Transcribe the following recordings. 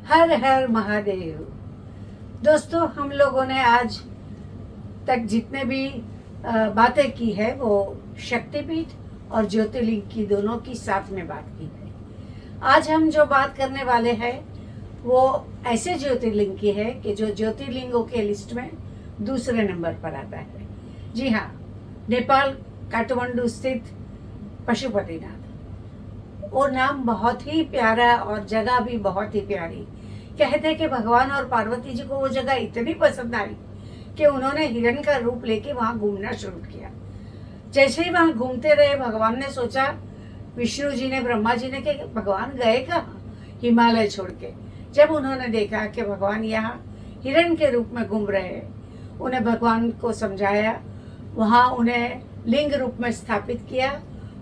हर हर महादेव। दोस्तों, हम लोगों ने आज तक जितने भी बातें की है वो शक्तिपीठ और ज्योतिर्लिंग की दोनों की साथ में बात की है। आज हम जो बात करने वाले हैं वो ऐसे ज्योतिर्लिंग की है कि जो ज्योतिर्लिंगों के लिस्ट में दूसरे नंबर पर आता है। जी हाँ, नेपाल काठमांडू स्थित पशुपतिनाथ। वो नाम बहुत ही प्यारा और जगह भी बहुत ही प्यारी। कहते हैं कि भगवान और पार्वती जी को वो जगह इतनी पसंद आई कि उन्होंने हिरण का रूप लेके वहाँ घूमना शुरू किया। जैसे ही वहाँ घूमते रहे, भगवान ने सोचा, विष्णु जी ने, ब्रह्मा जी ने, कि भगवान गए कहाँ हिमालय छोड़ के। जब उन्होंने देखा कि भगवान यहाँ हिरण के रूप में घूम रहे हैं, उन्हें भगवान को समझाया, वहाँ उन्हें लिंग रूप में स्थापित किया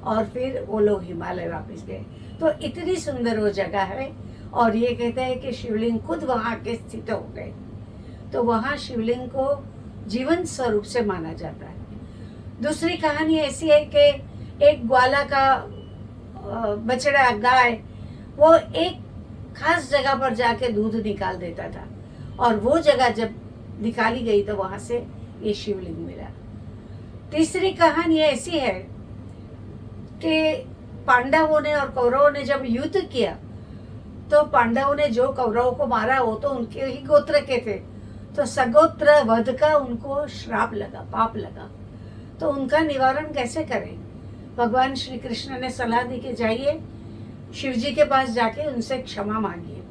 और फिर वो लोग हिमालय वापस गए। तो इतनी सुंदर वो जगह है और ये कहते हैं कि शिवलिंग खुद वहाँ के स्थित हो गए। तो वहाँ शिवलिंग को जीवन स्वरूप से माना जाता है। दूसरी कहानी ऐसी है कि एक ग्वाला का बछड़ा गाय वो एक खास जगह पर जाके दूध निकाल देता था और वो जगह जब निकाली गई तो वहां से ये शिवलिंग मिला। तीसरी कहानी ऐसी है कि पांडवों ने और कौरवों ने जब युद्ध किया तो पांडवों ने जो कौरवों को मारा वो तो उनके ही गोत्र के थे, तो सगोत्र वध का उनको श्राप लगा, पाप लगा। तो उनका निवारण कैसे करें? भगवान श्री कृष्ण ने सलाह दी कि जाइए शिव जी के पास जाके उनसे क्षमा मांगिए।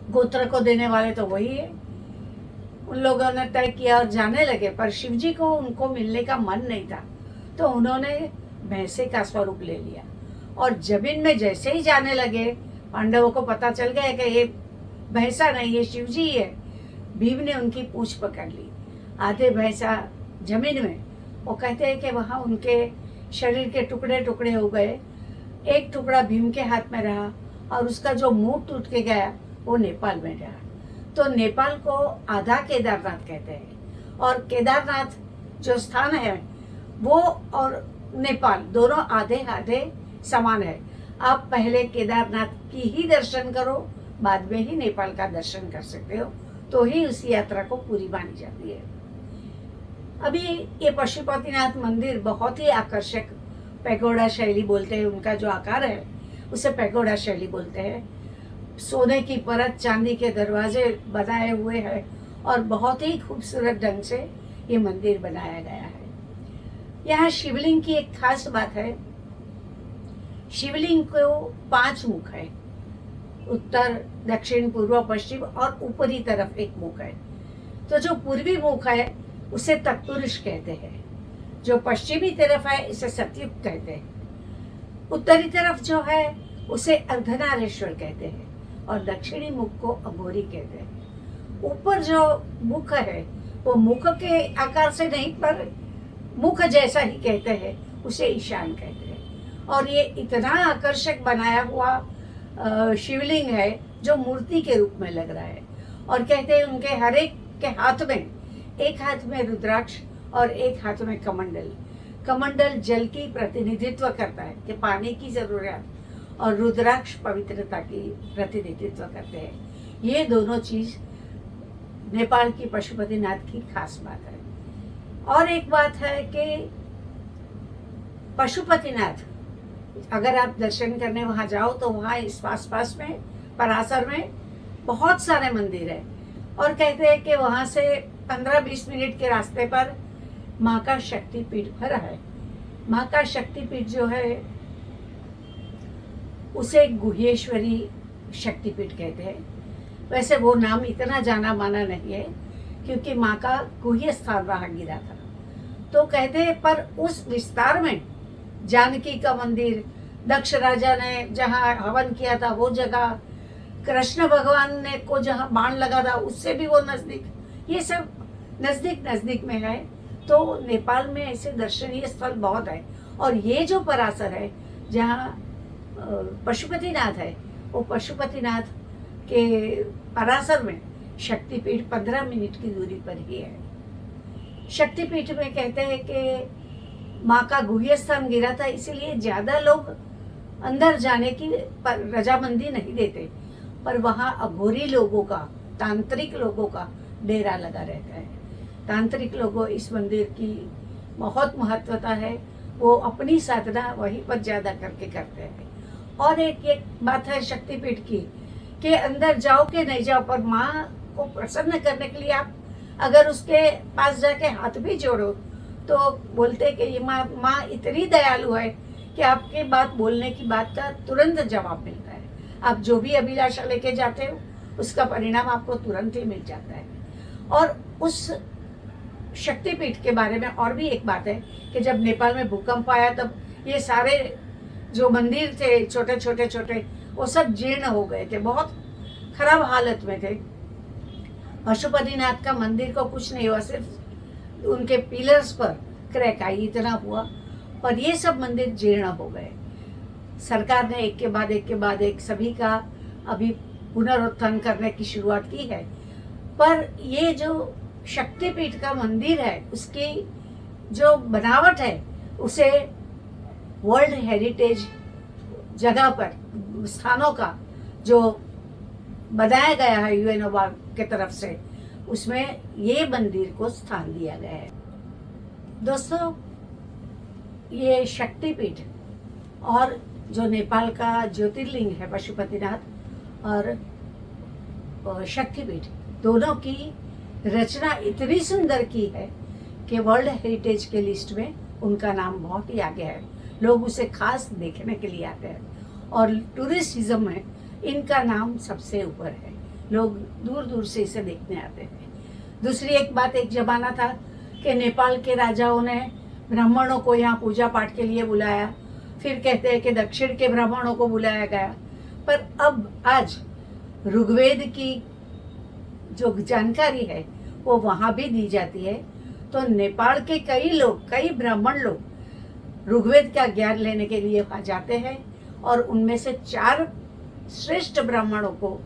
गोत्र को देने वाले तो वही है। उन लोगों ने तय किया और जाने लगे, पर शिव जी को उनको मिलने का मन नहीं था, तो उन्होंने भैंसे का स्वरूप ले लिया। और जमीन में जैसे ही जाने लगे, पांडवों को पता चल गया कि ये भैंसा नहीं, ये शिव जी है। भीम ने उनकी पूंछ पकड़ ली, आधे भैंसा जमीन में। वो कहते हैं कि वहाँ उनके शरीर के टुकड़े टुकड़े हो गए। एक टुकड़ा भीम के हाथ में रहा और उसका जो मुंह टूट के गया वो नेपाल में रहा। तो नेपाल को आधा केदारनाथ कहते हैं और केदारनाथ जो स्थान है वो और नेपाल दोनों आधे आधे समान है। आप पहले केदारनाथ की ही दर्शन करो, बाद में ही नेपाल का दर्शन कर सकते हो, तो ही उस यात्रा को पूरी मानी जाती है। अभी ये पशुपतिनाथ मंदिर बहुत ही आकर्षक, पैगोडा शैली बोलते हैं, उनका जो आकार है उसे पैगोडा शैली बोलते हैं। सोने की परत, चांदी के दरवाजे बनाए हुए हैं और बहुत ही खूबसूरत ढंग से ये मंदिर बनाया गया है। यहाँ शिवलिंग की एक खास बात है, शिवलिंग को 5 मुख है, उत्तर, दक्षिण, पूर्व, पश्चिम और ऊपरी तरफ एक मुख है। तो जो पूर्वी मुख है उसे तत्पुरुष कहते हैं, जो पश्चिमी तरफ है इसे सतयुग कहते हैं, उत्तरी तरफ जो है उसे अर्धनारीश्वर कहते हैं और दक्षिणी मुख को अघोरी कहते हैं। ऊपर जो मुख है वो मुख के आकार से नहीं पर मुख जैसा ही कहते हैं, उसे ईशान कहते हैं। और ये इतना आकर्षक बनाया हुआ शिवलिंग है जो मूर्ति के रूप में लग रहा है। और कहते हैं उनके हर एक के हाथ में, एक हाथ में रुद्राक्ष और एक हाथ में कमंडल। कमंडल जल की प्रतिनिधित्व करता है कि पानी की जरूरत, और रुद्राक्ष पवित्रता की प्रतिनिधित्व करते हैं। ये दोनों चीज नेपाल की पशुपतिनाथ की खास बात है। और एक बात है कि पशुपतिनाथ अगर आप दर्शन करने वहां जाओ तो वहां इस पास में परासर में बहुत सारे मंदिर है और कहते हैं कि वहां से 15-20 मिनट के रास्ते पर माँ का शक्तिपीठ भरा है। माँ का शक्तिपीठ जो है उसे गुहेश्वरी शक्तिपीठ कहते हैं। वैसे वो नाम इतना जाना माना नहीं है क्योंकि माँ का गुह्य स्थान वहाँ गिरा था। तो कहते हैं पर उस विस्तार में जानकी का मंदिर, दक्ष राजा ने जहाँ हवन किया था वो जगह, कृष्ण भगवान ने को जहाँ बाण लगा था उससे भी वो नजदीक, ये सब नजदीक नजदीक में है। तो नेपाल में ऐसे दर्शनीय स्थल बहुत है। और ये जो परासर है जहाँ पशुपतिनाथ है, वो पशुपतिनाथ के परासर में शक्तिपीठ 15 मिनट की दूरी पर ही है। शक्तिपीठ में कहते हैं कि माँ का गुह्य स्थान गिरा था, इसलिए ज्यादा लोग अंदर जाने की रजामंदी नहीं देते पर वहाँ अघोरी लोगों का, तांत्रिक लोगों का डेरा लगा रहता है। तांत्रिक लोगों इस मंदिर की बहुत महत्वता है, वो अपनी साधना वहीं पर ज़्यादा करके करते हैं। और एक बात है शक्तिपीठ की, कि अंदर जाओ कि नहीं जाओ, पर माँ को प्रसन्न करने के लिए आप अगर उसके पास जाके हाथ भी जोड़ो तो बोलते कि ये माँ इतनी दयालु है कि आपके बात बोलने की बात का तुरंत जवाब मिलता है। आप जो भी अभिलाषा लेके जाते हो उसका परिणाम आपको तुरंत ही मिल जाता है। और उस शक्तिपीठ के बारे में और भी एक बात है कि जब नेपाल में भूकंप आया तब ये सारे जो मंदिर थे छोटे छोटे वो सब जीर्ण हो गए थे, बहुत खराब हालत में थे। पशुपतिनाथ का मंदिर को कुछ नहीं हुआ, सिर्फ उनके पिलर्स पर क्रैक आई, इतना हुआ, पर ये सब मंदिर जीर्ण हो गए। सरकार ने एक के बाद एक सभी का अभी पुनरुत्थान करने की शुरुआत की है। पर ये जो शक्तिपीठ का मंदिर है उसकी जो बनावट है उसे वर्ल्ड हेरिटेज जगह पर स्थानों का जो बनाया गया है यूएनओ के तरफ से, उसमें ये मंदिर को स्थान दिया गया है। दोस्तों, ये शक्तिपीठ और जो नेपाल का ज्योतिर्लिंग है पशुपतिनाथ और शक्तिपीठ, दोनों की रचना इतनी सुंदर की है कि वर्ल्ड हेरिटेज के लिस्ट में उनका नाम बहुत ही आगे है। लोग उसे खास देखने के लिए आते हैं और टूरिज्म में इनका नाम सबसे ऊपर है। लोग दूर दूर से इसे देखने आते हैं। दूसरी एक बात, एक जमाना था कि नेपाल के राजाओं ने ब्राह्मणों को यहाँ पूजा पाठ के लिए बुलाया, फिर कहते हैं कि दक्षिण के ब्राह्मणों को बुलाया गया, पर अब आज ऋग्वेद की जो जानकारी है वो वहाँ भी दी जाती है। तो नेपाल के कई ब्राह्मण लोग ऋग्वेद का ज्ञान लेने के लिए वहाँ जाते हैं और उनमें से 4 श्रेष्ठ ब्राह्मणों को,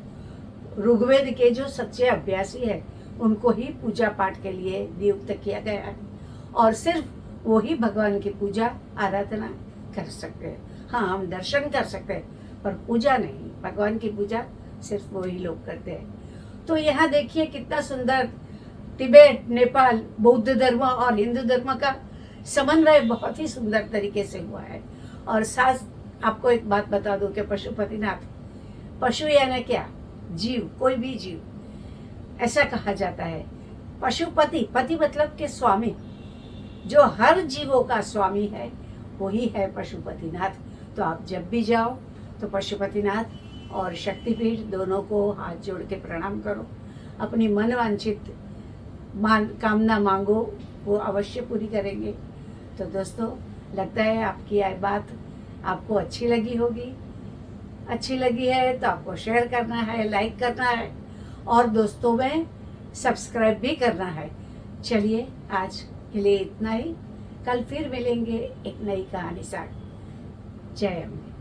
ऋग्वेद के जो सच्चे अभ्यासी है, उनको ही पूजा पाठ के लिए नियुक्त किया गया है और सिर्फ वो ही भगवान की पूजा आराधना कर सकते हैं। हाँ, हम दर्शन कर सकते हैं पर पूजा नहीं, भगवान की पूजा सिर्फ वही लोग करते हैं। तो यहाँ देखिए कितना सुंदर तिब्बत, नेपाल, बौद्ध धर्म और हिंदू धर्म का समन्वय बहुत ही सुंदर तरीके से हुआ है। और साथ आपको एक बात बता दूं कि पशुपतिनाथ, पशु यानी क्या, जीव, कोई भी जीव, ऐसा कहा जाता है। पशुपति, पति मतलब के स्वामी, जो हर जीवों का स्वामी है वही है पशुपतिनाथ। तो आप जब भी जाओ तो पशुपतिनाथ और शक्तिपीठ दोनों को हाथ जोड़ के प्रणाम करो, अपनी मनवांछित कामना मांगो, वो अवश्य पूरी करेंगे। तो दोस्तों, लगता है आपकी यह बात आपको अच्छी लगी होगी। अच्छी लगी है तो आपको शेयर करना है, लाइक करना है और दोस्तों में सब्सक्राइब भी करना है। चलिए, आज के लिए इतना ही। कल फिर मिलेंगे एक नई कहानी साथ। जय अम्बे।